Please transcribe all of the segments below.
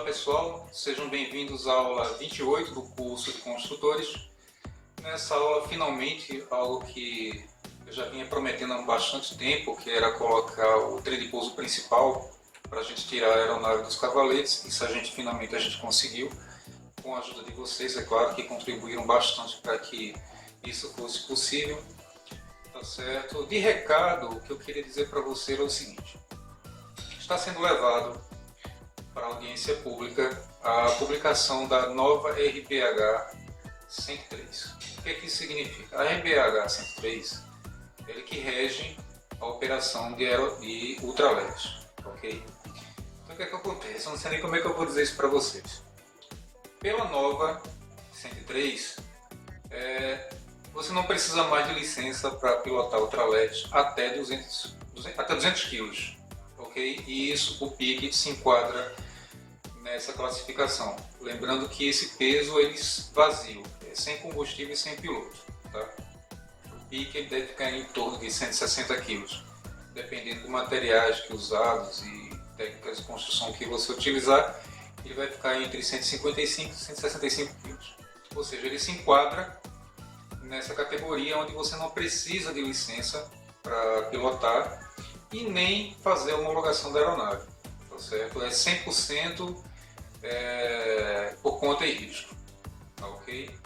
pessoal, sejam bem-vindos à aula 28 do curso de construtores. Nessa aula, finalmente, algo que eu já vinha prometendo há bastante tempo, que era colocar o trem de pouso principal para a gente tirar a aeronave dos cavaletes. Isso finalmente a gente conseguiu, com a ajuda de vocês, é claro, que contribuíram bastante para que isso fosse possível. Tá certo? De recado, o que eu queria dizer para você é o seguinte: está sendo levado para a audiência pública a publicação da nova RBH 103. O que isso significa? A RBH 103 é ele que rege a operação de ultraleve, ok? Então o que acontece? Eu não sei nem como é que eu vou dizer isso para vocês. Pela nova 103, você não precisa mais de licença para pilotar ultraleve até 200 kg, ok? E isso, o PIC se enquadra nessa classificação. Lembrando que esse peso ele vazio, sem combustível e sem piloto. Tá? O PIC ele deve ficar em torno de 160 kg, dependendo dos materiais que usados e técnicas de construção que você utilizar, ele vai ficar entre 155 e 165 kg. Ou seja, ele se enquadra nessa categoria onde você não precisa de licença para pilotar e nem fazer a homologação da aeronave. Tá certo? É 100% por conta e risco. Tá, ok?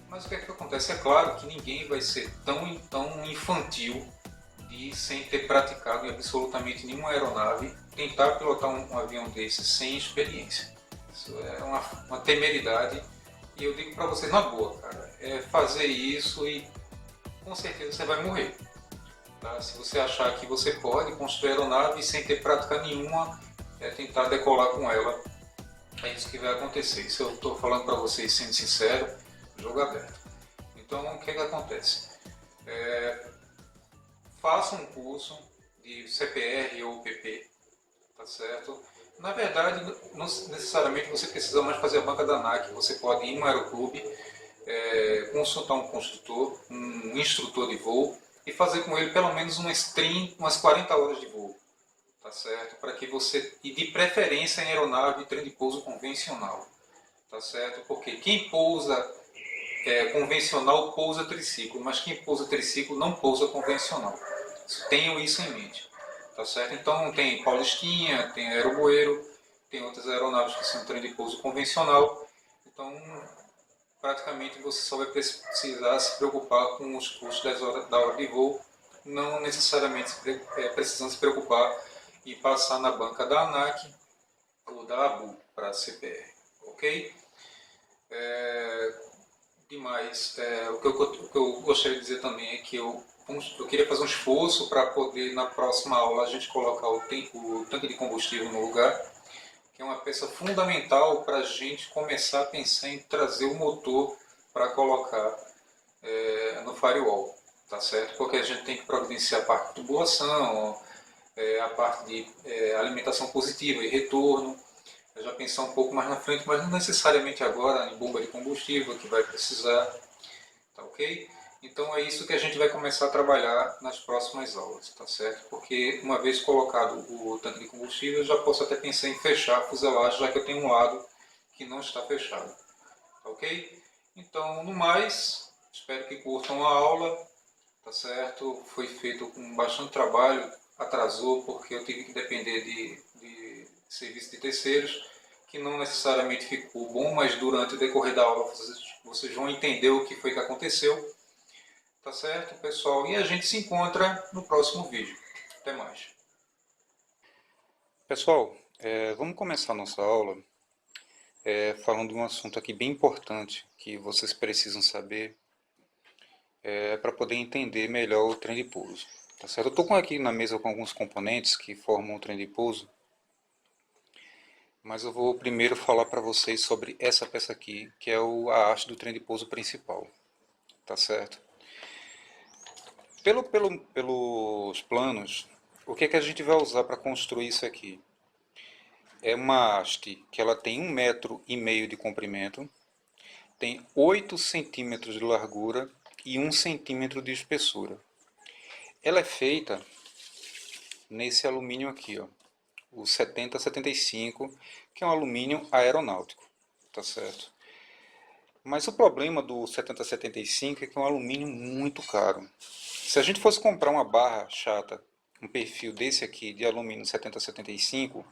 Mas o que acontece? É claro que ninguém vai ser tão infantil de, sem ter praticado em absolutamente nenhuma aeronave, tentar pilotar um avião desse sem experiência. Isso é uma temeridade. E eu digo para vocês na boa, cara, é fazer isso e com certeza você vai morrer. Tá? Se você achar que você pode construir aeronave sem ter prática nenhuma, tentar decolar com ela, é isso que vai acontecer. Se eu estou falando para vocês sendo sincero, jogo aberto. Então o que acontece? Faça um curso de CPR ou PP, tá certo? Na verdade, não necessariamente você precisa mais fazer a banca da ANAC. Você pode ir no aeroclube, consultar um construtor, um instrutor de voo e fazer com ele pelo menos umas 40 horas de voo, tá certo? Para que você, e de preferência em aeronave e trem de pouso convencional, tá certo? Porque quem pousa convencional pousa triciclo, mas quem pousa triciclo não pousa convencional. Tenham isso em mente. Tá certo? Então tem Paulistinha, tem Aerobueiro, tem outras aeronaves que são trem de pouso convencional. Então praticamente você só vai precisar se preocupar com os custos da hora de voo, não necessariamente precisando se preocupar em passar na banca da ANAC ou da ABU para a CPR. Ok? Demais. O que eu gostaria de dizer também é que eu queria fazer um esforço para poder, na próxima aula, a gente colocar o tanque de combustível no lugar, que é uma peça fundamental para a gente começar a pensar em trazer o motor para colocar no firewall, tá certo? Porque a gente tem que providenciar a parte de tubulação, a parte de alimentação positiva e retorno. Eu já pensar um pouco mais na frente, mas não necessariamente agora em bomba de combustível que vai precisar, tá ok? Então é isso que a gente vai começar a trabalhar nas próximas aulas, tá certo? Porque uma vez colocado o tanque de combustível, eu já posso até pensar em fechar a fuselagem, já que eu tenho um lado que não está fechado, tá ok? Então, no mais, espero que curtam a aula, tá certo? Foi feito com bastante trabalho, atrasou porque eu tive que depender de serviço de terceiros, que não necessariamente ficou bom, mas durante o decorrer da aula vocês vão entender o que foi que aconteceu. Tá certo, pessoal? E a gente se encontra no próximo vídeo. Até mais. Pessoal, vamos começar a nossa aula falando de um assunto aqui bem importante que vocês precisam saber para poder entender melhor o trem de pouso. Tá certo? Eu estou aqui na mesa com alguns componentes que formam o trem de pouso, mas eu vou primeiro falar para vocês sobre essa peça aqui, que é a haste do trem de pouso principal. Tá certo? Pelos planos, o que a gente vai usar para construir isso aqui? É uma haste que ela tem 1,5 m de comprimento, tem 8 centímetros de largura e 1 centímetro de espessura. Ela é feita nesse alumínio aqui, ó, o 7075, que é um alumínio aeronáutico, tá certo? Mas o problema do 7075 é que é um alumínio muito caro. Se a gente fosse comprar uma barra chata, um perfil desse aqui de alumínio 7075,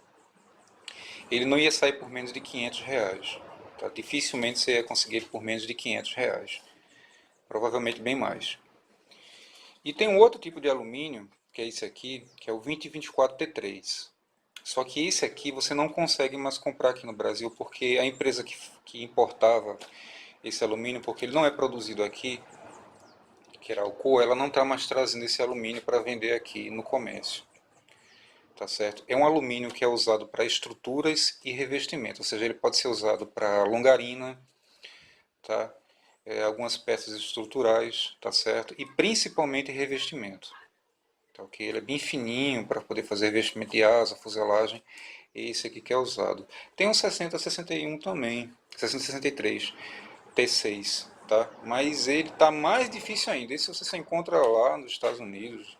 ele não ia sair por menos de R$ 500. Tá? Dificilmente você ia conseguir ele por menos de R$ 500. Provavelmente bem mais. E tem um outro tipo de alumínio, que é esse aqui, que é o 2024T3. Só que esse aqui você não consegue mais comprar aqui no Brasil, porque a empresa que importava esse alumínio, porque ele não é produzido aqui, que era a Alcoa, ela não está mais trazendo esse alumínio para vender aqui no comércio. Tá certo? É um alumínio que é usado para estruturas e revestimento, ou seja, ele pode ser usado para longarina, tá? Algumas peças estruturais, tá certo? E principalmente revestimento. Tá, ok? Ele é bem fininho para poder fazer revestimento de asa, fuselagem. Esse aqui que é usado. Tem um 6061 também, 6063 T6, tá? Mas ele tá mais difícil ainda. Esse você só encontra lá nos Estados Unidos.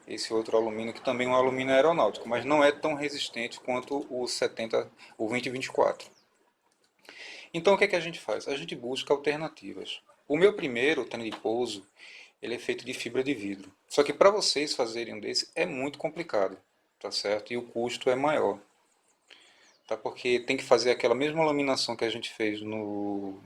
Esse outro alumínio que também é um alumínio aeronáutico, mas não é tão resistente quanto o 2024. Então o que é que a gente faz? A gente busca alternativas. O meu primeiro trem de pouso, ele é feito de fibra de vidro. Só que para vocês fazerem um desse é muito complicado, tá certo? E o custo é maior, tá? Porque tem que fazer aquela mesma laminação que a gente fez no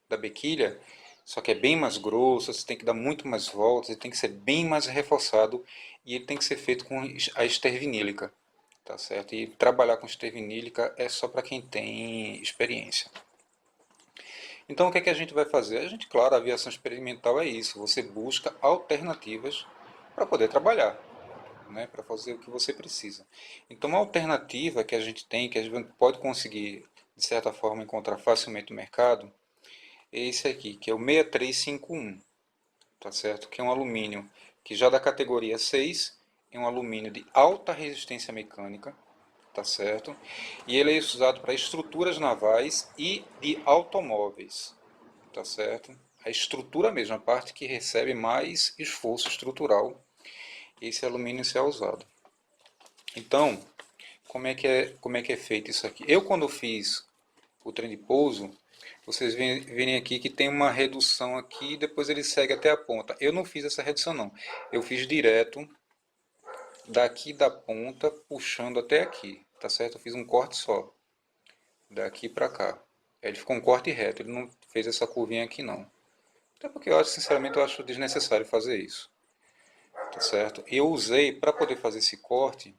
da bequilha, só que é bem mais grosso, você tem que dar muito mais voltas, ele tem que ser bem mais reforçado e ele tem que ser feito com a estervinílica, tá certo? E trabalhar com estervinílica é só para quem tem experiência. Então o que é que a gente vai fazer? A gente, claro, a aviação experimental é isso, você busca alternativas para poder trabalhar, né, para fazer o que você precisa. Então uma alternativa que a gente tem, que a gente pode conseguir, de certa forma, encontrar facilmente no mercado, é esse aqui, que é o 6351, tá certo? Que é um alumínio que já da categoria 6, é um alumínio de alta resistência mecânica, tá certo? E ele é usado para estruturas navais e de automóveis, tá certo? A estrutura mesmo, a parte que recebe mais esforço estrutural, esse alumínio é usado. Então, como é que é feito isso aqui? Eu, quando fiz o trem de pouso, vocês verem aqui que tem uma redução aqui e depois ele segue até a ponta. Eu não fiz essa redução não. Eu fiz direto daqui da ponta puxando até aqui, tá certo? Eu fiz um corte só, daqui para cá. Ele ficou um corte reto, ele não fez essa curvinha aqui não. Até porque eu acho, sinceramente, eu acho desnecessário fazer isso, tá certo? Eu usei, para poder fazer esse corte,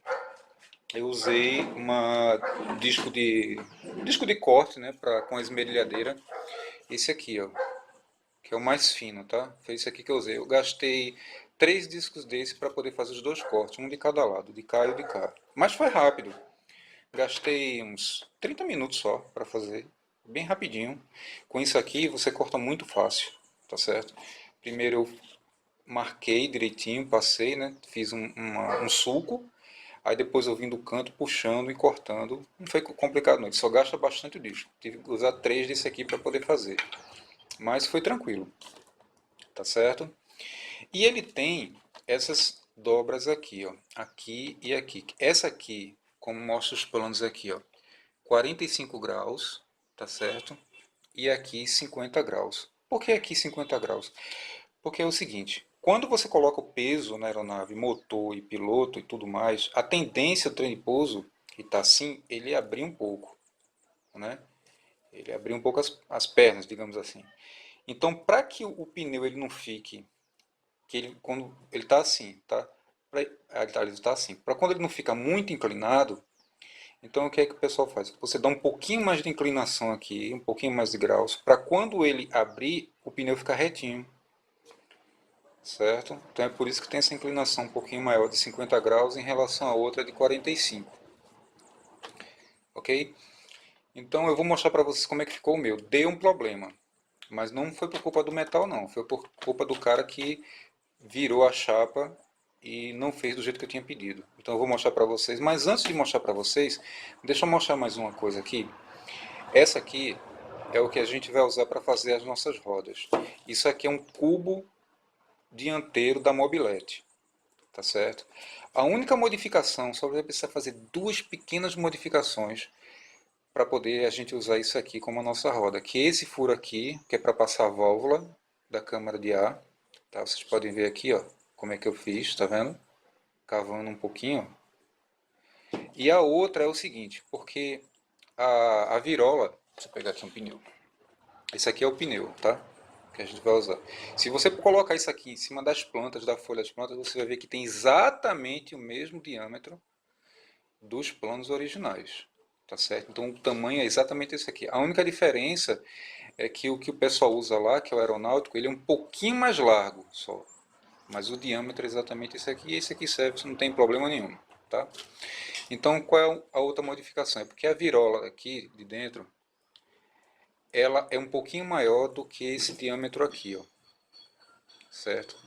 eu usei um disco de corte, né, com a esmerilhadeira, esse aqui, ó, que é o mais fino, tá? Foi esse aqui que eu usei. Eu gastei 3 discos desse para poder fazer os dois cortes, um de cada lado, de cá e o de cá. Mas foi rápido. Gastei uns 30 minutos só para fazer, bem rapidinho. Com isso aqui você corta muito fácil, tá certo? Primeiro eu marquei direitinho, passei, né? Fiz um sulco. Aí depois eu vim do canto puxando e cortando. Não foi complicado não, ele só gasta bastante disco. Tive que usar 3 desse aqui para poder fazer. Mas foi tranquilo, tá certo? E ele tem essas dobras aqui, ó, aqui e aqui. Essa aqui, como mostra os planos aqui, ó, 45 graus, tá certo? E aqui 50 graus. Por que aqui 50 graus? Porque é o seguinte, quando você coloca o peso na aeronave, motor e piloto e tudo mais, a tendência do trem de pouso, que está assim, ele abrir um pouco, né? Ele abrir um pouco as pernas, digamos assim. Então, para que o pneu ele não fique, que ele, quando ele está assim, tá? Ele está assim. Para quando ele não fica muito inclinado, então o que é que o pessoal faz? Você dá um pouquinho mais de inclinação aqui, um pouquinho mais de graus, para quando ele abrir, o pneu ficar retinho, certo? Então é por isso que tem essa inclinação um pouquinho maior de 50 graus em relação a outra de 45, ok? Então eu vou mostrar para vocês como é que ficou o meu. Deu um problema, mas não foi por culpa do metal não, foi por culpa do cara que virou a chapa e não fez do jeito que eu tinha pedido. Então eu vou mostrar para vocês, mas antes de mostrar para vocês, deixa eu mostrar mais uma coisa aqui. Essa aqui é o que a gente vai usar para fazer as nossas rodas. Isso aqui é um cubo dianteiro da mobilete, tá certo? A única modificação, só vai precisar fazer duas pequenas modificações para poder a gente usar isso aqui como a nossa roda, que é esse furo aqui, que é para passar a válvula da câmara de ar, tá? Vocês podem ver aqui, ó, como é que eu fiz, tá vendo? Cavando um pouquinho. E a outra é o seguinte, porque a virola, deixa eu pegar aqui um pneu. Esse aqui é o pneu, tá? Que a gente vai usar. Se você colocar isso aqui em cima das plantas, da folha das plantas, você vai ver que tem exatamente o mesmo diâmetro dos planos originais, tá certo? Então o tamanho é exatamente esse aqui. A única diferença é que o pessoal usa lá, que é o aeronáutico, ele é um pouquinho mais largo só. Mas o diâmetro é exatamente esse aqui, e esse aqui serve, não tem problema nenhum, tá? Então qual é a outra modificação? É porque a virola aqui de dentro, ela é um pouquinho maior do que esse diâmetro aqui, ó, certo?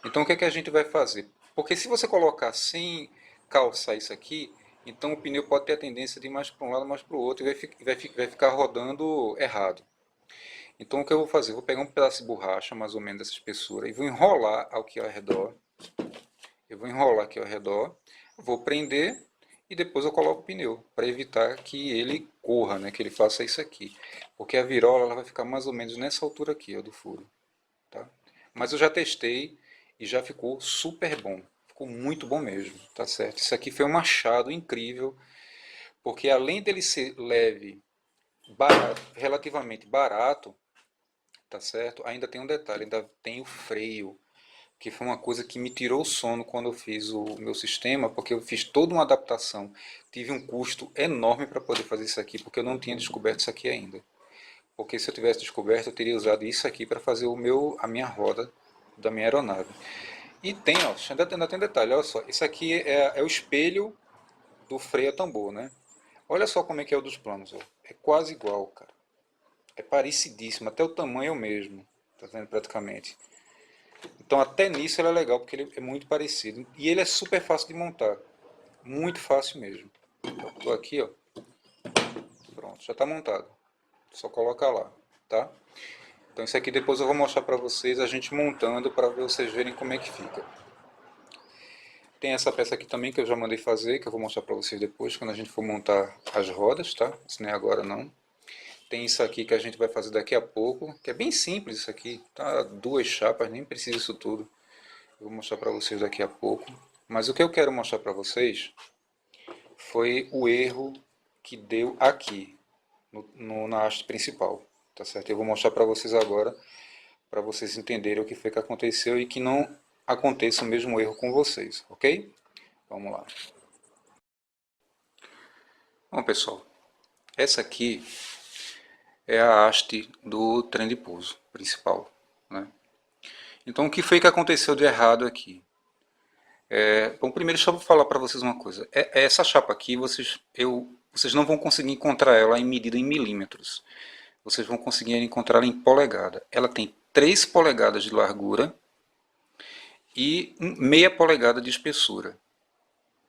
Então o que é que a gente vai fazer? Porque se você colocar sem calçar isso aqui, então o pneu pode ter a tendência de ir mais para um lado, mais para o outro, e vai ficar rodando errado. Então o que eu vou fazer? Eu vou pegar um pedaço de borracha, mais ou menos dessa espessura, e vou enrolar aqui ao redor. Eu vou enrolar aqui ao redor, vou prender e depois eu coloco o pneu, para evitar que ele corra, né, que ele faça isso aqui. Porque a virola ela vai ficar mais ou menos nessa altura aqui, ó, do furo. Tá? Mas eu já testei e já ficou super bom. Ficou muito bom mesmo, tá certo? Isso aqui foi um achado incrível, porque além dele ser leve, barato, relativamente barato, tá certo? Ainda tem um detalhe, ainda tem o freio, que foi uma coisa que me tirou o sono quando eu fiz o meu sistema, porque eu fiz toda uma adaptação. Tive um custo enorme para poder fazer isso aqui, porque eu não tinha descoberto isso aqui ainda. Porque se eu tivesse descoberto, eu teria usado isso aqui para fazer a minha roda da minha aeronave. E tem, ó, ainda tem detalhe, olha só, isso aqui é o espelho do freio a tambor, né? Olha só como é que é o dos planos, ó. É quase igual, cara. É parecidíssimo, até o tamanho é o mesmo, tá vendo praticamente. Então até nisso ele é legal, porque ele é muito parecido. E ele é super fácil de montar, muito fácil mesmo. Estou aqui, ó, pronto, já está montado. Só colocar lá, tá? Então isso aqui depois eu vou mostrar para vocês a gente montando para vocês verem como é que fica. Tem essa peça aqui também que eu já mandei fazer, que eu vou mostrar para vocês depois, quando a gente for montar as rodas, tá? Isso não é agora não. Tem isso aqui que a gente vai fazer daqui a pouco, que é bem simples isso aqui, tá? Duas chapas, nem precisa isso tudo. Eu vou mostrar para vocês daqui a pouco. Mas o que eu quero mostrar para vocês foi o erro que deu aqui, na haste principal, tá certo? Eu vou mostrar para vocês agora, para vocês entenderem o que foi que aconteceu e que não aconteça o mesmo erro com vocês, ok? Vamos lá. Bom, pessoal, essa aqui é a haste do trem de pouso principal, né? Então, o que foi que aconteceu de errado aqui? Bom, primeiro só vou falar para vocês uma coisa. Essa chapa aqui, vocês não vão conseguir encontrar ela em medida em milímetros. Vocês vão conseguir encontrar ela em polegada. Ela tem 3 polegadas de largura e meia polegada de espessura.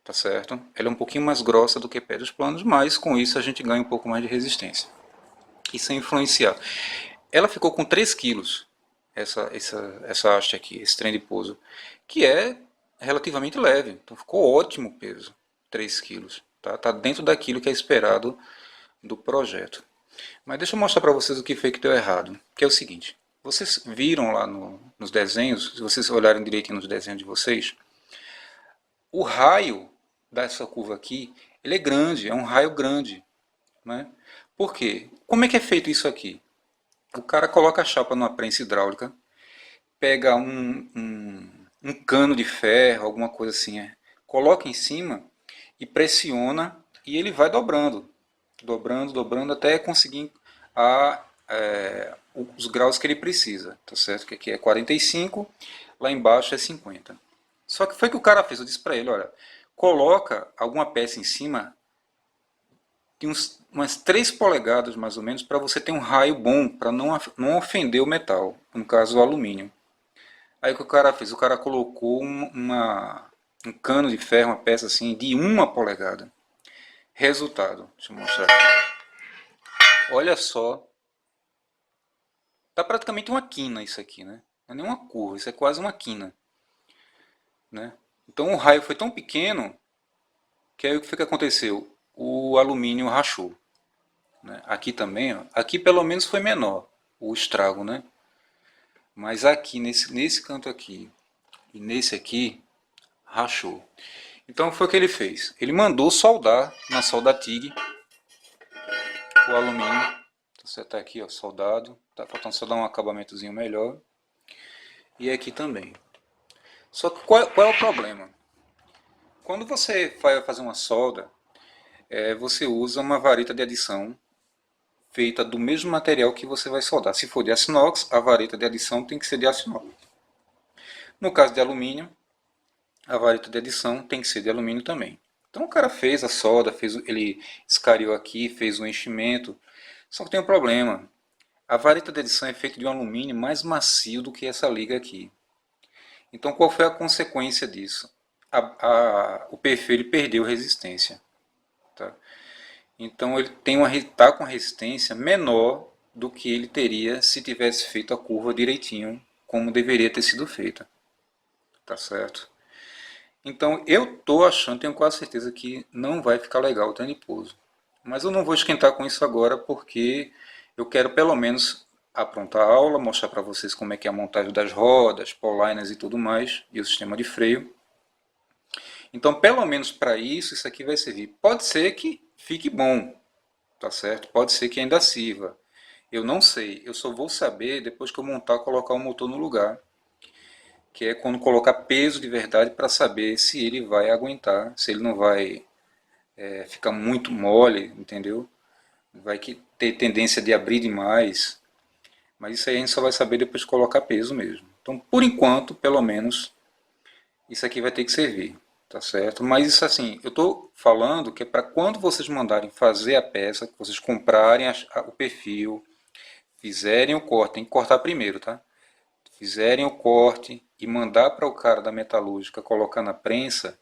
Tá certo? Ela é um pouquinho mais grossa do que pedras planas, mas com isso a gente ganha um pouco mais de resistência. Isso é influenciar. Ela ficou com 3 quilos, essa haste aqui, esse trem de pouso, que é relativamente leve. Então ficou ótimo o peso, 3 quilos. Tá dentro daquilo que é esperado do projeto. Mas deixa eu mostrar para vocês o que foi que deu errado. Que é o seguinte, vocês viram lá nos desenhos, se vocês olharem direitinho nos desenhos de vocês, o raio dessa curva aqui, ele é grande, é um raio grande. Né? Por quê? Como é que é feito isso aqui? O cara coloca a chapa numa prensa hidráulica, pega um cano de ferro, alguma coisa assim, coloca em cima e pressiona e ele vai dobrando, dobrando, dobrando até conseguir os graus que ele precisa, tá certo? Que aqui é 45, lá embaixo é 50. Só que foi o que o cara fez, eu disse para ele, olha, coloca alguma peça em cima de umas 3 polegadas mais ou menos para você ter um raio bom, para não ofender o metal, no caso o alumínio. Aí o que o cara fez? O cara colocou um cano de ferro, uma peça assim, de 1 polegada. Resultado, deixa eu mostrar aqui. Olha só, tá praticamente uma quina isso aqui, né? Não é nem uma curva, isso é quase uma quina, né? Então o raio foi tão pequeno que aí o que foi que aconteceu? O alumínio rachou, né? Aqui também, ó, aqui pelo menos foi menor o estrago, né? Mas aqui nesse canto aqui e nesse aqui rachou. Então foi o que ele fez. Ele mandou soldar na solda TIG o alumínio. Você está aqui, ó, soldado. Tá faltando só dar um acabamentozinho melhor. E aqui também. Só que qual é o problema? Quando você vai fazer uma solda, você usa uma vareta de adição feita do mesmo material que você vai soldar. Se for de aço inox, a vareta de adição tem que ser de aço inox. No caso de alumínio, a vareta de adição tem que ser de alumínio também. Então o cara fez a solda, ele escariou aqui, fez o enchimento. Só que tem um problema. A vareta de adição é feita de um alumínio mais macio do que essa liga aqui. Então qual foi a consequência disso? O perfil ele perdeu resistência. Tá? Então ele está com resistência menor do que ele teria se tivesse feito a curva direitinho, como deveria ter sido feita. Tá certo? Então eu estou achando, tenho quase certeza que não vai ficar legal o trem de pouso. Mas eu não vou esquentar com isso agora porque eu quero pelo menos aprontar a aula, mostrar para vocês como é que é a montagem das rodas, polinas e tudo mais, e o sistema de freio. Então pelo menos para isso aqui vai servir. Pode ser que fique bom, tá certo? Pode ser que ainda sirva. Eu não sei, eu só vou saber depois que eu montar e colocar o motor no lugar, que é quando colocar peso de verdade para saber se ele vai aguentar, se ele não vai ficar muito mole, entendeu? Vai ter tendência de abrir demais, mas isso aí a gente só vai saber depois de colocar peso mesmo. Então, por enquanto, pelo menos, isso aqui vai ter que servir, tá certo? Mas isso assim, eu estou falando que é para quando vocês mandarem fazer a peça, que vocês comprarem o perfil, fizerem o corte, tem que cortar primeiro, tá? Fizerem o corte e mandar para o cara da metalúrgica colocar na prensa,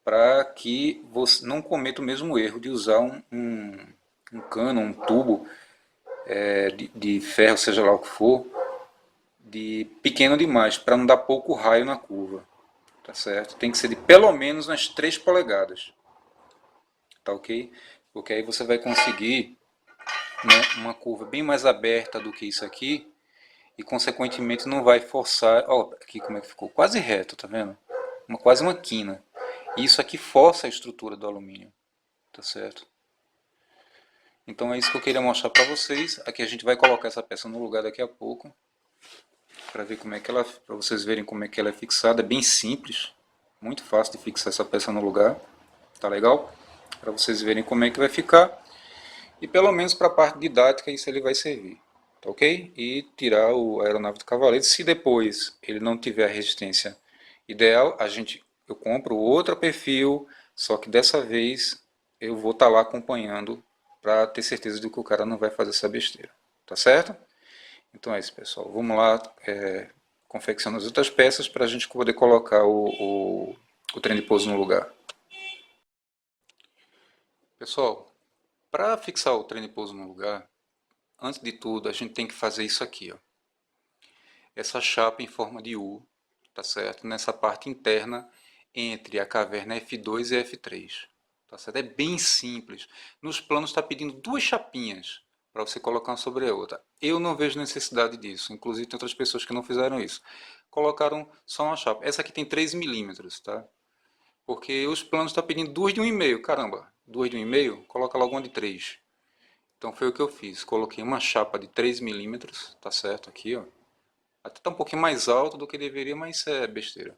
para que você não cometa o mesmo erro de usar um cano, um tubo de ferro, seja lá o que for, de pequeno demais, para não dar pouco raio na curva. Tá certo? Tem que ser de pelo menos umas 3 polegadas. Tá ok? Porque aí você vai conseguir, né, uma curva bem mais aberta do que isso aqui e consequentemente não vai forçar. Ó, aqui como é que ficou? Quase reto, tá vendo? Quase uma quina. E isso aqui força a estrutura do alumínio. Tá certo? Então é isso que eu queria mostrar para vocês. Aqui a gente vai colocar essa peça no lugar daqui a pouco, para ver como é que ela, para vocês verem como é que ela é fixada. É bem simples, muito fácil de fixar essa peça no lugar. Tá legal? Para vocês verem como é que vai ficar. E pelo menos para a parte didática isso ele vai servir. Tá ok? E tirar a aeronave do cavaleiro. Se depois ele não tiver a resistência ideal, eu compro outro perfil, só que dessa vez eu vou estar lá acompanhando para ter certeza de que o cara não vai fazer essa besteira. Tá certo? Então é isso, pessoal. Vamos lá confeccionar as outras peças para a gente poder colocar o trem de pouso no lugar. Pessoal, para fixar o trem de pouso no lugar, antes de tudo a gente tem que fazer isso aqui, ó. Essa chapa em forma de U, tá certo? Nessa parte interna entre a caverna F2 e F3. Tá certo? É bem simples. Nos planos está pedindo duas chapinhas para você colocar uma sobre a outra. Eu não vejo necessidade disso. Inclusive tem outras pessoas que não fizeram isso. Colocaram só uma chapa. Essa aqui tem 3 milímetros, tá? Porque os planos estão pedindo duas de 1,5. Caramba, duas de 1,5? Coloca logo uma de 3. Então foi o que eu fiz. Coloquei uma chapa de 3 milímetros, tá certo? Aqui, ó. Até está um pouquinho mais alto do que deveria, mas isso é besteira.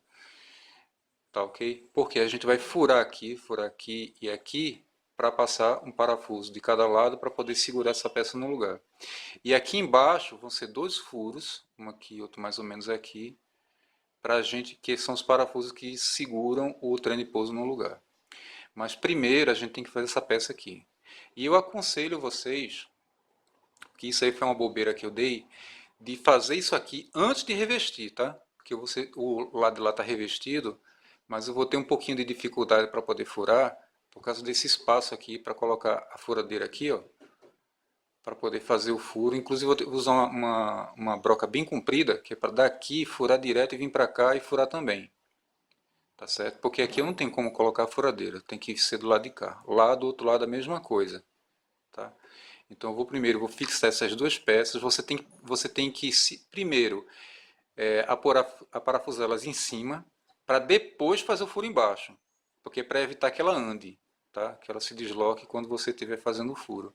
Tá ok? Porque a gente vai furar aqui e aqui para passar um parafuso de cada lado para poder segurar essa peça no lugar. E aqui embaixo vão ser dois furos, um aqui e outro mais ou menos aqui, para a gente, que são os parafusos que seguram o trem de pouso no lugar. Mas primeiro a gente tem que fazer essa peça aqui. E eu aconselho vocês, que isso aí foi uma bobeira que eu dei, de fazer isso aqui antes de revestir, tá? Porque o lado de lá está revestido, mas eu vou ter um pouquinho de dificuldade para poder furar, por causa desse espaço aqui para colocar a furadeira aqui, ó, para poder fazer o furo. Inclusive vou usar uma broca bem comprida, que é para daqui furar direto e vir para cá e furar também. tá certo? Porque aqui eu não tenho como colocar a furadeira, tem que ser do lado de cá. Lá do outro lado a mesma coisa, tá? Então eu vou primeiro vou fixar essas duas peças. Você tem que primeiro aparafusá-las em cima para depois fazer o furo embaixo, porque para evitar que ela ande, tá? Que ela se desloque quando você estiver fazendo o furo.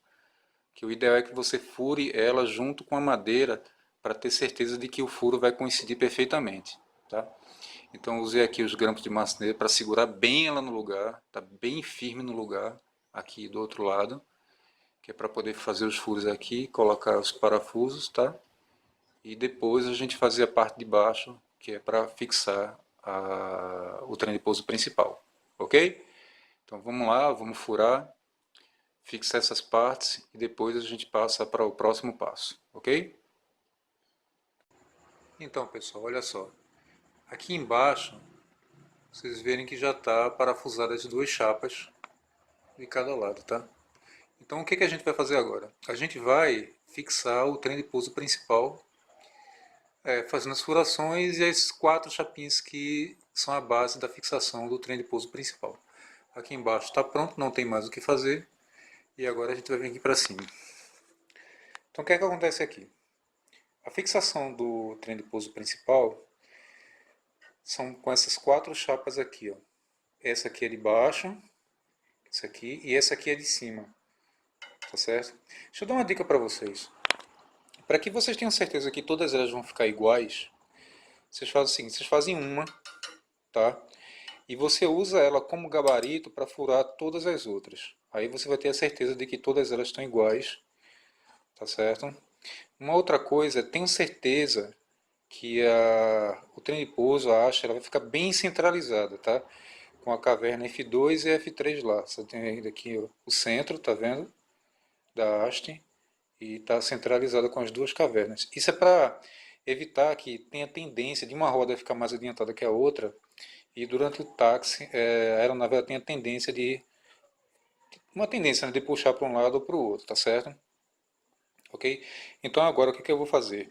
Que o ideal é que você fure ela junto com a madeira para ter certeza de que o furo vai coincidir perfeitamente, tá? Então usei aqui os grampos de marceneiro para segurar bem ela no lugar, tá bem firme no lugar, aqui do outro lado, que é para poder fazer os furos aqui, colocar os parafusos, tá? E depois a gente fazer a parte de baixo, que é para fixar o trem de pouso principal, ok? Então vamos lá, vamos furar, fixar essas partes e depois a gente passa para o próximo passo, ok? Então pessoal, olha só, aqui embaixo vocês verem que já está parafusada as duas chapas de cada lado, tá? Então o que a gente vai fazer agora? A gente vai fixar o trem de pouso principal, fazendo as furações e as 4 chapinhas que são a base da fixação do trem de pouso principal. Aqui embaixo está pronto, não tem mais o que fazer. E agora a gente vai vir aqui para cima. Então o que acontece aqui? A fixação do trem de pouso principal são com essas 4 chapas aqui, ó. Essa aqui é de baixo, essa aqui e essa aqui é de cima, tá certo? Deixa eu dar uma dica para vocês. Para que vocês tenham certeza que todas elas vão ficar iguais, vocês fazem o seguinte, vocês fazem uma, tá? E você usa ela como gabarito para furar todas as outras. Aí você vai ter a certeza de que todas elas estão iguais, tá certo? Uma outra coisa, tenho certeza que o trem de pouso, a haste, ela vai ficar bem centralizada, tá? Com a caverna F2 e F3 lá. Você tem aqui o centro, tá vendo? Da haste. E está centralizada com as duas cavernas. Isso é para evitar que tenha tendência de uma roda ficar mais adiantada que a outra e durante o táxi a aeronave tem a tendência né, de puxar para um lado ou para o outro, tá certo? Ok? Então agora o que eu vou fazer?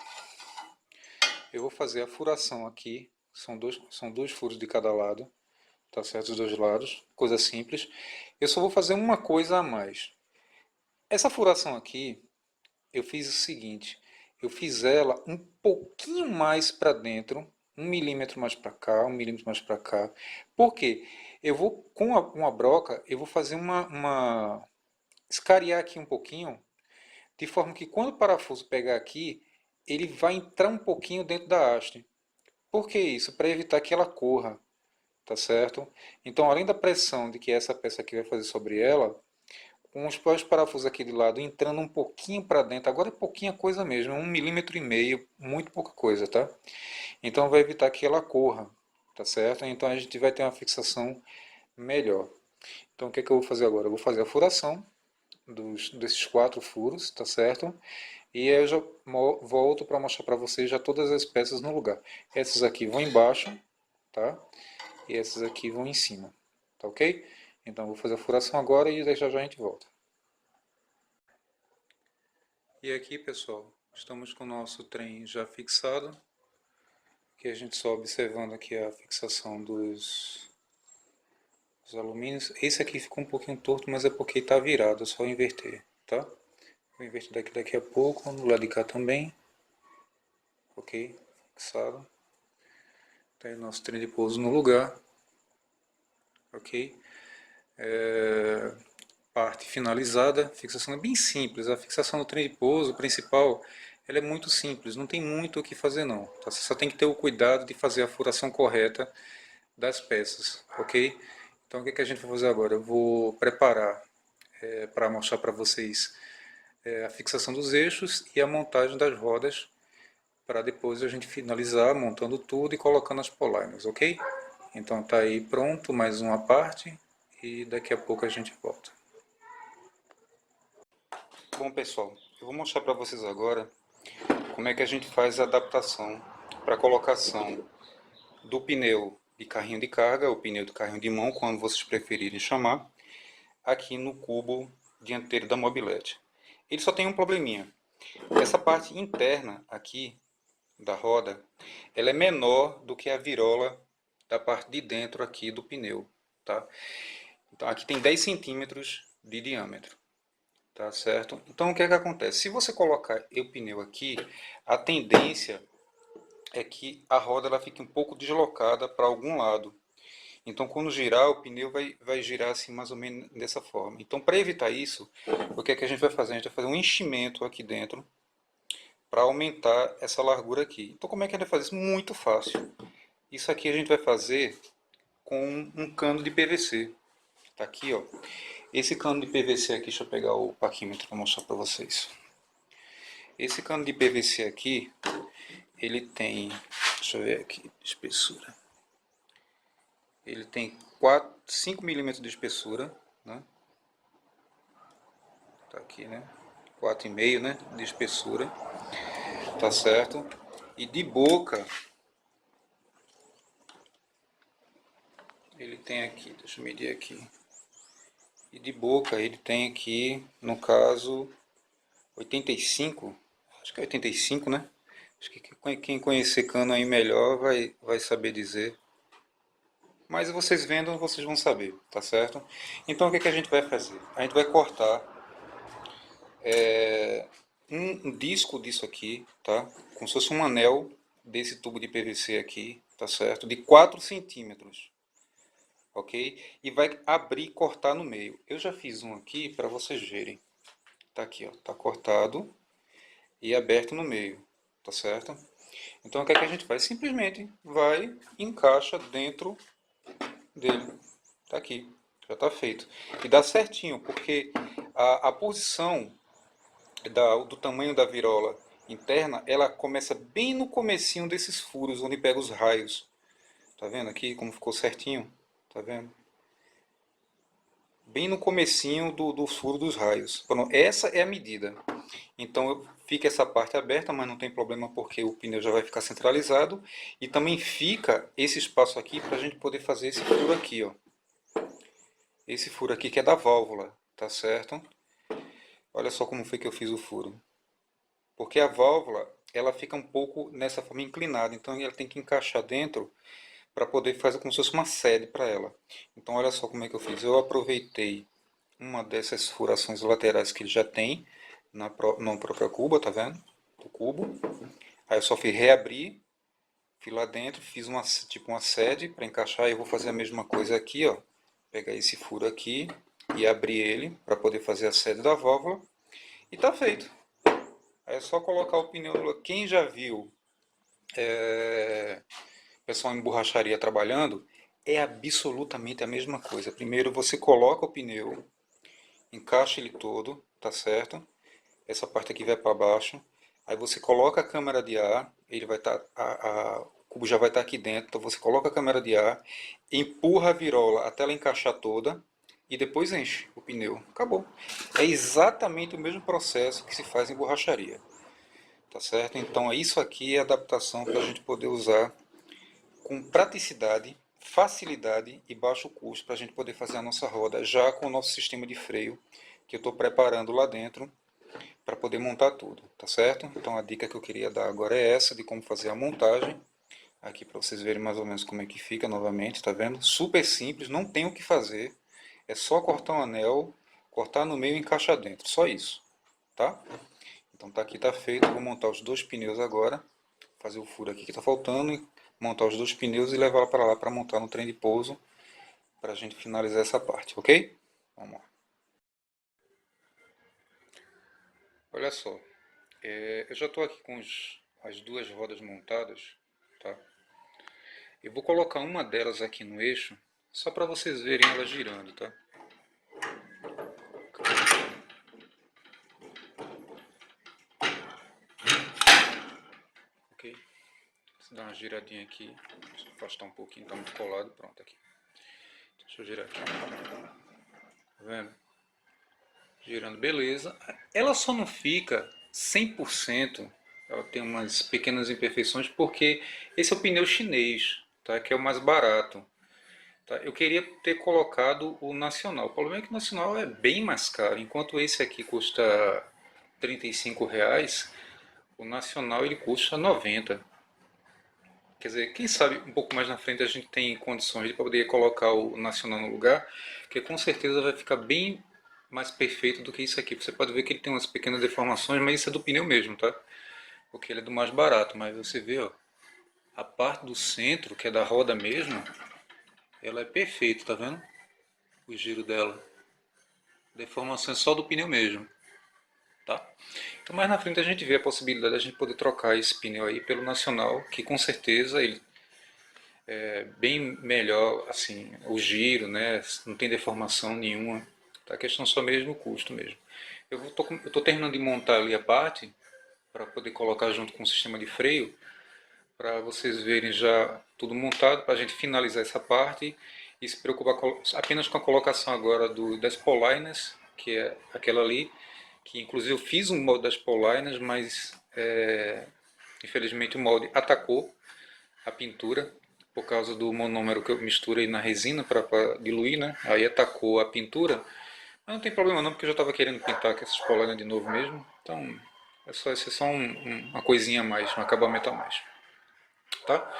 Eu vou fazer a furação aqui, são dois furos de cada lado, tá certo? Dos dois lados, coisa simples. Eu só vou fazer uma coisa a mais. Essa furação aqui, eu fiz o seguinte, eu fiz ela um pouquinho mais para dentro, 1 milímetro mais para cá, 1 milímetro mais para cá. Por quê? Eu vou, com uma broca, eu vou fazer escariar aqui um pouquinho, de forma que quando o parafuso pegar aqui, ele vai entrar um pouquinho dentro da haste. Por que isso? Para evitar que ela corra, tá certo? Então, além da pressão de que essa peça aqui vai fazer sobre ela, com os parafusos aqui de lado entrando um pouquinho para dentro, agora é pouquinha coisa mesmo, 1,5 mm, muito pouca coisa, tá? Então vai evitar que ela corra, tá certo? Então a gente vai ter uma fixação melhor. Então o que eu vou fazer agora? Eu vou fazer a furação desses 4 furos, tá certo? E aí eu já volto para mostrar para vocês já todas as peças no lugar. Essas aqui vão embaixo, tá? E essas aqui vão em cima, tá ok? Então eu vou fazer a furação agora e já já a gente volta. E aqui, pessoal, estamos com o nosso trem já fixado. Aqui a gente só observando aqui a fixação dos alumínios. Esse aqui ficou um pouquinho torto, mas é porque está virado, é só inverter, tá? Vou inverter daqui a pouco, no lado de cá também. Ok, fixado. Tá aí o nosso trem de pouso no lugar. Ok. Parte finalizada, a fixação é bem simples, a fixação do trem de pouso principal ela é muito simples, não tem muito o que fazer não, tá? Você só tem que ter o cuidado de fazer a furação correta das peças, ok? Então o que a gente vai fazer agora? Eu vou preparar para mostrar para vocês a fixação dos eixos e a montagem das rodas, para depois a gente finalizar montando tudo e colocando as polainas, ok? Então tá aí pronto, mais uma parte e daqui a pouco a gente volta. Bom pessoal, eu vou mostrar para vocês agora como é que a gente faz a adaptação para a colocação do pneu de carrinho de carga, o pneu de carrinho de mão, quando vocês preferirem chamar, aqui no cubo dianteiro da mobilete. Ele só tem um probleminha, essa parte interna aqui da roda, ela é menor do que a virola da parte de dentro aqui do pneu, tá? Então aqui tem 10 centímetros de diâmetro, tá certo? Então o que é que acontece? Se você colocar o pneu aqui, a tendência é que a roda ela fique um pouco deslocada para algum lado. Então quando girar, o pneu vai girar assim mais ou menos dessa forma. Então para evitar isso, o que é que a gente vai fazer? A gente vai fazer um enchimento aqui dentro para aumentar essa largura aqui. Então como é que a gente vai fazer isso? Muito fácil. Isso aqui a gente vai fazer com um cano de PVC. Tá aqui, ó. Esse cano de PVC aqui, deixa eu pegar o paquímetro para mostrar para vocês. Esse cano de PVC aqui, ele tem, deixa eu ver aqui, espessura. Ele tem 5 milímetros de espessura, né? Tá aqui, né? 4,5, né, de espessura. Tá certo? E de boca, ele tem aqui, deixa eu medir aqui. E de boca ele tem aqui, no caso, 85, acho que é 85, né? Acho que quem conhecer cano aí melhor vai saber dizer. Mas vocês vendo, vocês vão saber, tá certo? Então o que a gente vai fazer? A gente vai cortar um disco disso aqui, tá? Como se fosse um anel desse tubo de PVC aqui, tá certo? De 4 centímetros, ok? E vai abrir e cortar no meio. Eu já fiz um aqui para vocês verem. Tá aqui, ó, tá cortado e aberto no meio, tá certo? Então o que é que a gente faz? Simplesmente vai e encaixa dentro dele. Tá aqui, já tá feito. E dá certinho, porque a posição do tamanho da virola interna, ela começa bem no comecinho desses furos, onde pega os raios. Tá vendo aqui como ficou certinho? Tá vendo? Bem no comecinho do furo dos raios. Essa é a medida. Então fica essa parte aberta, mas não tem problema porque o pneu já vai ficar centralizado. E também fica esse espaço aqui para a gente poder fazer esse furo aqui, ó. Esse furo aqui que é da válvula, tá certo? Olha só como foi que eu fiz o furo. Porque a válvula, ela fica um pouco nessa forma inclinada, então ela tem que encaixar dentro para poder fazer como se fosse uma sede para ela. Então olha só como é que eu fiz. Eu aproveitei uma dessas furações laterais que ele já tem na própria cuba, tá vendo? Do cubo. Aí eu só fui reabrir, fui lá dentro, fiz tipo uma sede para encaixar. E eu vou fazer a mesma coisa aqui, ó. Pegar esse furo aqui e abrir ele para poder fazer a sede da válvula. E tá feito. Aí é só colocar o pneu. Quem já viu pessoal em borracharia trabalhando, é absolutamente a mesma coisa. Primeiro você coloca o pneu, encaixa ele todo, tá certo? Essa parte aqui vai para baixo. Aí você coloca a câmara de ar, ele vai estar, o cubo já vai estar aqui dentro. Então você coloca a câmara de ar, empurra a virola até ela encaixar toda e depois enche o pneu. Acabou. É exatamente o mesmo processo que se faz em borracharia. Tá certo? Então isso aqui é adaptação para a gente poder usar com praticidade, facilidade e baixo custo para a gente poder fazer a nossa roda já com o nosso sistema de freio que eu estou preparando lá dentro para poder montar tudo, tá certo? Então a dica que eu queria dar agora é essa de como fazer a montagem aqui para vocês verem mais ou menos como é que fica novamente, tá vendo? Super simples, não tem o que fazer, é só cortar um anel, cortar no meio e encaixar dentro, só isso, tá? Então tá aqui, tá feito, vou montar os dois pneus agora, fazer o furo aqui que está faltando, e montar os dois pneus e levar para lá para montar no trem de pouso, para a gente finalizar essa parte, ok? Vamos lá. Olha só, eu já estou aqui com as duas rodas montadas, tá? Eu vou colocar uma delas aqui no eixo, só para vocês verem ela girando, tá? Ok? Vou dar uma giradinha aqui, deixa eu afastar um pouquinho, tá muito colado, pronto aqui. Deixa eu girar aqui. Tá vendo? Girando, beleza. Ela só não fica 100%, ela tem umas pequenas imperfeições, porque esse é o pneu chinês, tá? Que é o mais barato. Tá? Eu queria ter colocado o nacional. O problema é que o nacional é bem mais caro. Enquanto esse aqui custa R$ 35, o nacional ele custa 90. Quer dizer, quem sabe um pouco mais na frente a gente tem condições de poder colocar o nacional no lugar, que com certeza vai ficar bem mais perfeito do que isso aqui. Você pode ver que ele tem umas pequenas deformações, mas isso é do pneu mesmo, tá? Porque ele é do mais barato, mas você vê, ó, a parte do centro, que é da roda mesmo, ela é perfeita, tá vendo? O giro dela. Deformação é só do pneu mesmo, tá? Então mais na frente a gente vê a possibilidade de a gente poder trocar esse pneu aí pelo nacional, que com certeza ele é bem melhor, assim, o giro, né? Não tem deformação nenhuma. Tá? A questão só mesmo o custo mesmo. Eu tô terminando de montar ali a parte para poder colocar junto com o sistema de freio, para vocês verem já tudo montado, para a gente finalizar essa parte e se preocupar apenas com a colocação agora das poliners, que é aquela ali, que inclusive eu fiz um molde das poliners, mas infelizmente o molde atacou a pintura por causa do monômero que eu misturei na resina para diluir, né? Aí atacou a pintura, mas não tem problema não, porque eu já estava querendo pintar com essas poliners de novo mesmo, então é só uma coisinha a mais, um acabamento a mais, tá?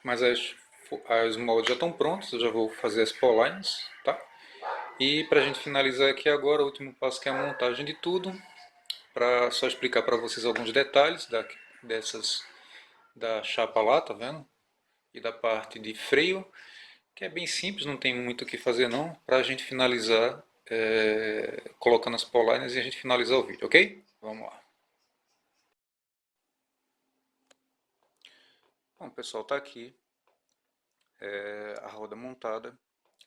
Mas as moldes já estão prontos, eu já vou fazer as polines, tá? E para a gente finalizar aqui agora, o último passo que é a montagem de tudo, para só explicar para vocês alguns detalhes da chapa lá, tá vendo? E da parte de freio, que é bem simples, não tem muito o que fazer não, para a gente finalizar colocando as polines e a gente finalizar o vídeo, ok? Vamos lá. Bom pessoal, tá aqui a roda montada,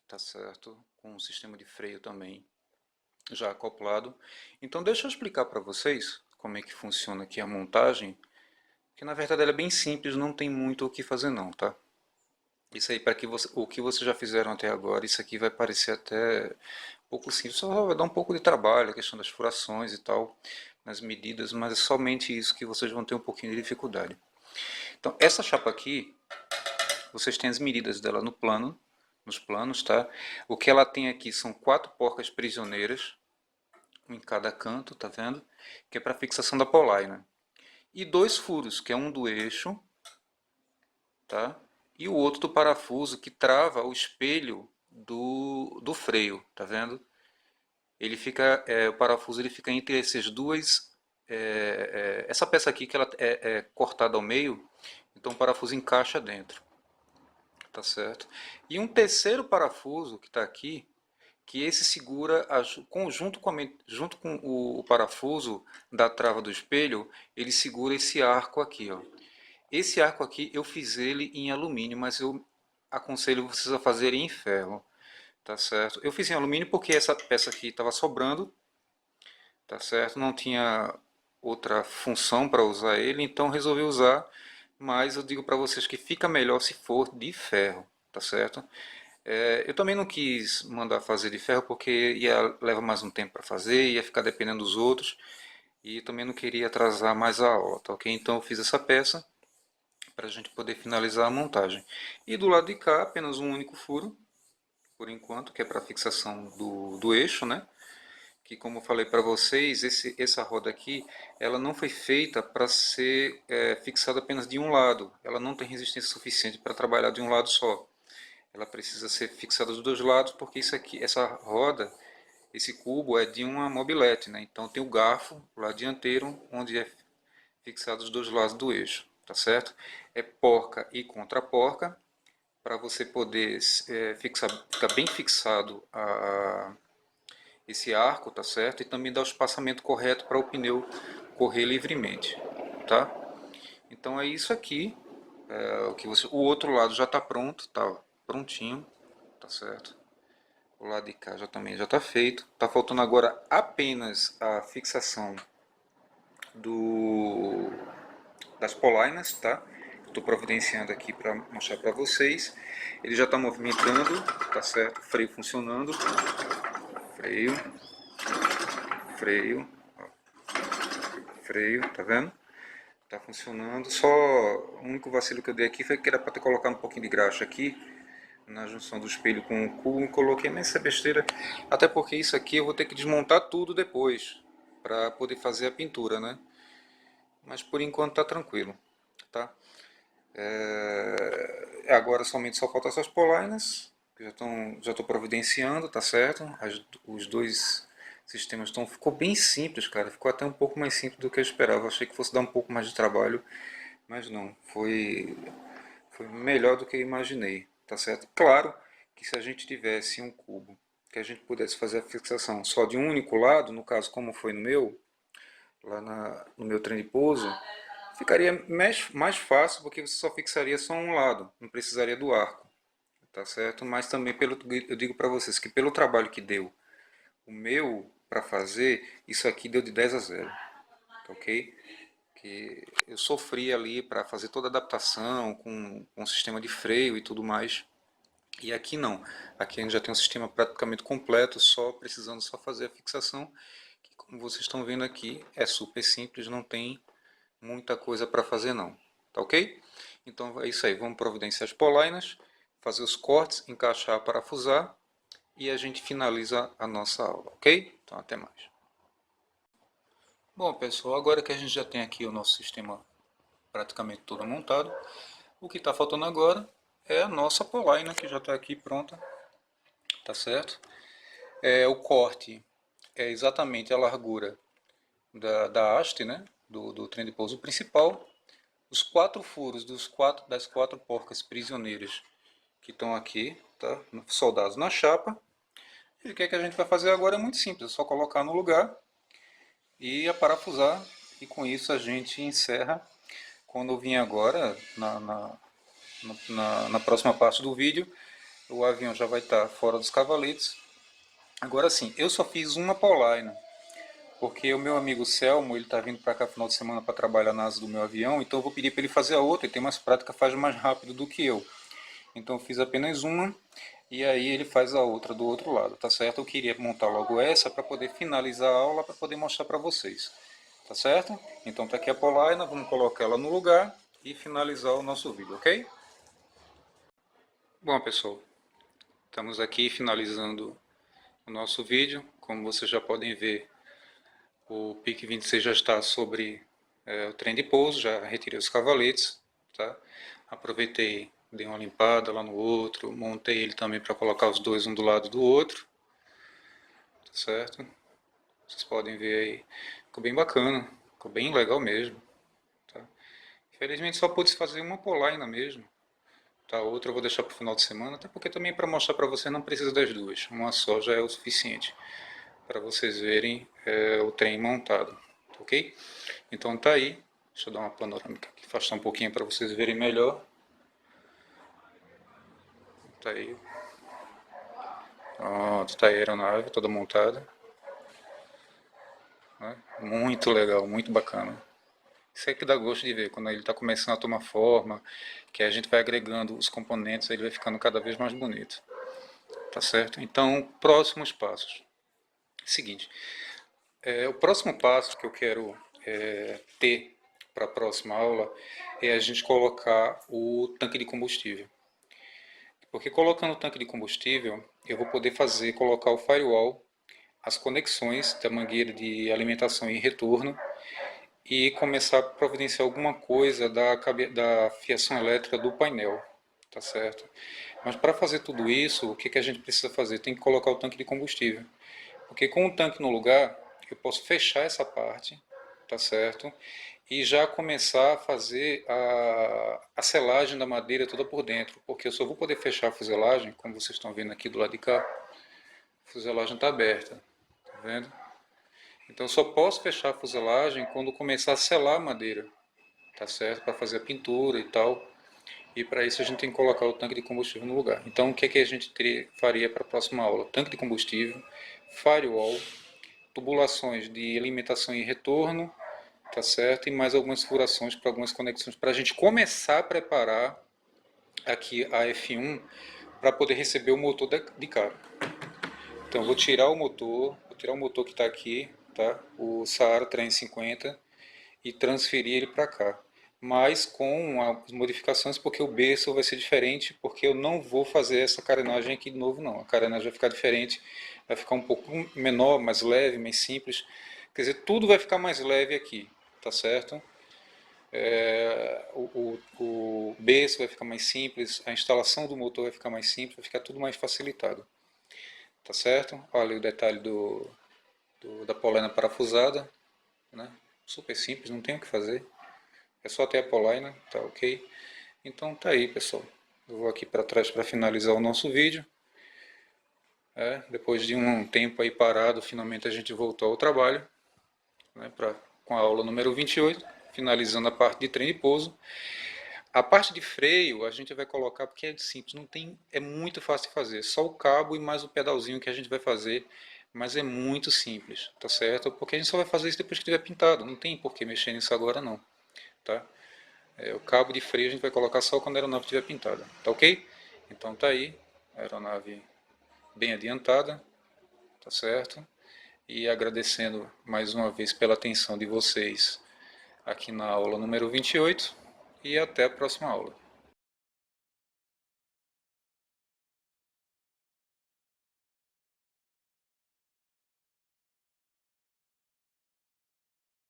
tá certo? Com o sistema de freio também já acoplado. Então deixa eu explicar para vocês como é que funciona aqui a montagem, que na verdade ela é bem simples, não tem muito o que fazer não, tá? Isso aí, para o que vocês já fizeram até agora, isso aqui vai parecer até um pouco simples, só vai dar um pouco de trabalho, a questão das furações e tal, nas medidas, mas é somente isso que vocês vão ter um pouquinho de dificuldade. Então, essa chapa aqui, vocês têm as medidas dela no plano, nos planos, tá? O que ela tem aqui são 4 porcas prisioneiras, um em cada canto, tá vendo? Que é para fixação da polaina. E 2 furos, que é um do eixo, tá? E o outro do parafuso que trava o espelho do freio, tá vendo? Ele fica, o parafuso ele fica entre essas duas, essa peça aqui que ela é cortada ao meio, então o parafuso encaixa dentro, tá certo? E um terceiro parafuso que está aqui, que esse segura, junto com o parafuso da trava do espelho, ele segura esse arco aqui, ó. Esse arco aqui eu fiz ele em alumínio, mas eu aconselho vocês a fazerem em ferro, tá certo? Eu fiz em alumínio porque essa peça aqui estava sobrando, tá certo? Não tinha outra função para usar ele, então resolvi usar, mas eu digo para vocês que fica melhor se for de ferro, tá certo? Eu também não quis mandar fazer de ferro porque ia levar mais um tempo para fazer, ia ficar dependendo dos outros e também não queria atrasar mais a aula, tá ok? Então eu fiz essa peça para a gente poder finalizar a montagem. E do lado de cá apenas um único furo, por enquanto, que é para fixação do eixo, né? Que como eu falei para vocês, essa roda aqui, ela não foi feita para ser fixada apenas de um lado. Ela não tem resistência suficiente para trabalhar de um lado só. Ela precisa ser fixada dos dois lados, porque isso aqui, essa roda, esse cubo é de uma mobilete, né? Então tem o garfo lá dianteiro, onde é fixado os dois lados do eixo, tá certo? É porca e contra-porca, para você poder ficar bem fixado esse arco, tá certo? E também dar o espaçamento correto para o pneu correr livremente, tá? Então é isso aqui. O outro lado já está pronto, tá prontinho, tá certo? O lado de cá também já está feito. Tá faltando agora apenas a fixação das polainas, tá? Estou providenciando aqui para mostrar para vocês. Ele já está movimentando, tá certo? Freio funcionando. Freio, freio, ó, freio, tá vendo? Tá funcionando. Só o único vacilo que eu dei aqui foi que era para ter colocado um pouquinho de graxa aqui na junção do espelho com o cubo. Coloquei nessa besteira, até porque isso aqui eu vou ter que desmontar tudo depois para poder fazer a pintura, né? Mas por enquanto tá tranquilo, tá? Agora somente só faltam essas polainas, que já estou providenciando, tá certo? Os dois sistemas ficou bem simples, cara. Ficou até um pouco mais simples do que eu esperava. Eu achei que fosse dar um pouco mais de trabalho, mas não. Foi melhor do que eu imaginei, tá certo? Claro que se a gente tivesse um cubo que a gente pudesse fazer a fixação só de um único lado, no caso como foi no meu, no meu trem de pouso, ficaria mais fácil porque você só fixaria só um lado, não precisaria do arco, tá certo? Mas também eu digo para vocês que pelo trabalho que deu o meu para fazer, isso aqui deu de 10 a 0, tá ok? Que eu sofri ali para fazer toda a adaptação com o sistema de freio e tudo mais. E aqui não. Aqui a gente já tem um sistema praticamente completo, só precisando só fazer a fixação, que como vocês estão vendo aqui, é super simples, não tem muita coisa para fazer não. Tá ok? Então é isso aí, vamos providenciar as polainas, fazer os cortes, encaixar, parafusar e a gente finaliza a nossa aula, ok? Então até mais. Bom pessoal, agora que a gente já tem aqui o nosso sistema praticamente todo montado, o que está faltando agora é a nossa polaina, que já está aqui pronta, tá certo? O corte é exatamente a largura da haste, né? do trem de pouso principal. Os 4 furos das 4 porcas prisioneiras que estão aqui, tá? Soldados na chapa. E o que a gente vai fazer agora é muito simples, é só colocar no lugar e aparafusar. E com isso a gente encerra. Quando eu vim agora, na próxima parte do vídeo, o avião já vai estar fora dos cavaletes. Agora sim, eu só fiz uma polaina, porque o meu amigo Selmo, ele está vindo para cá no final de semana para trabalhar na asa do meu avião, então eu vou pedir para ele fazer a outra, ele tem mais prática, faz mais rápido do que eu. Então eu fiz apenas uma, e aí ele faz a outra do outro lado, tá certo? Eu queria montar logo essa para poder finalizar a aula, para poder mostrar para vocês, tá certo? Então tá aqui a polaina, vamos colocar ela no lugar e finalizar o nosso vídeo, ok? Bom pessoal, estamos aqui finalizando o nosso vídeo. Como vocês já podem ver, o PIC 26 já está sobre o trem de pouso, já retirei os cavaletes, tá? Aproveitei, dei uma limpada lá no outro, montei ele também para colocar os dois um do lado do outro, tá certo? Vocês podem ver aí, ficou bem bacana, ficou bem legal mesmo, tá? Infelizmente só pude fazer uma polaina mesmo, tá? Outra eu vou deixar para o final de semana, até porque também para mostrar para você não precisa das duas, uma só já é o suficiente para vocês verem o trem montado, ok? Então tá aí, deixa eu dar uma panorâmica aqui, afastar um pouquinho para vocês verem melhor. Tá aí, pronto, tá aí a aeronave toda montada, né? Muito legal, muito bacana. Isso aí que dá gosto de ver, quando ele está começando a tomar forma, que a gente vai agregando os componentes, ele vai ficando cada vez mais bonito, tá certo? Então, próximos passos. Seguinte, o próximo passo que eu quero ter para a próxima aula é a gente colocar o tanque de combustível. Porque colocando o tanque de combustível, eu vou poder colocar o firewall, as conexões da mangueira de alimentação e retorno e começar a providenciar alguma coisa da fiação elétrica do painel, tá certo? Mas para fazer tudo isso, o que a gente precisa fazer? Tem que colocar o tanque de combustível. Porque com o tanque no lugar, eu posso fechar essa parte, tá certo? E já começar a fazer a selagem da madeira toda por dentro, porque eu só vou poder fechar a fuselagem, como vocês estão vendo aqui do lado de cá, a fuselagem está aberta, tá vendo? Então eu só posso fechar a fuselagem quando começar a selar a madeira, tá certo? Para fazer a pintura e tal. E para isso a gente tem que colocar o tanque de combustível no lugar. Então o que a gente faria para a próxima aula? Tanque de combustível, firewall, tubulações de alimentação e retorno, tá certo? E mais algumas furações para algumas conexões para a gente começar a preparar aqui a F1 para poder receber o motor de carga. Então eu vou tirar o motor que está aqui, tá? O Saara 350 e transferir ele para cá. Mas com as modificações, porque o berço vai ser diferente, porque eu não vou fazer essa carenagem aqui de novo não. A carenagem vai ficar diferente, vai ficar um pouco menor, mais leve, mais simples. Quer dizer, tudo vai ficar mais leve aqui, tá certo? o berço vai ficar mais simples, a instalação do motor vai ficar mais simples, vai ficar tudo mais facilitado. Tá certo? Olha o detalhe da polena parafusada, né? Super simples, não tem o que fazer. É só ter a polena, tá ok? Então tá aí, pessoal. Eu vou aqui para trás para finalizar o nosso vídeo. Depois de um tempo aí parado, finalmente a gente voltou ao trabalho, né, com a aula número 28, finalizando a parte de trem e pouso. A parte de freio a gente vai colocar porque é simples, não tem, é muito fácil de fazer. Só o cabo e mais o pedalzinho que a gente vai fazer, mas é muito simples, tá certo? Porque a gente só vai fazer isso depois que tiver pintado, não tem por que mexer nisso agora não, tá? O cabo de freio a gente vai colocar só quando a aeronave estiver pintada, tá ok? Então tá aí, a aeronave bem adiantada, tá certo? E agradecendo mais uma vez pela atenção de vocês aqui na aula número 28 e até a próxima aula.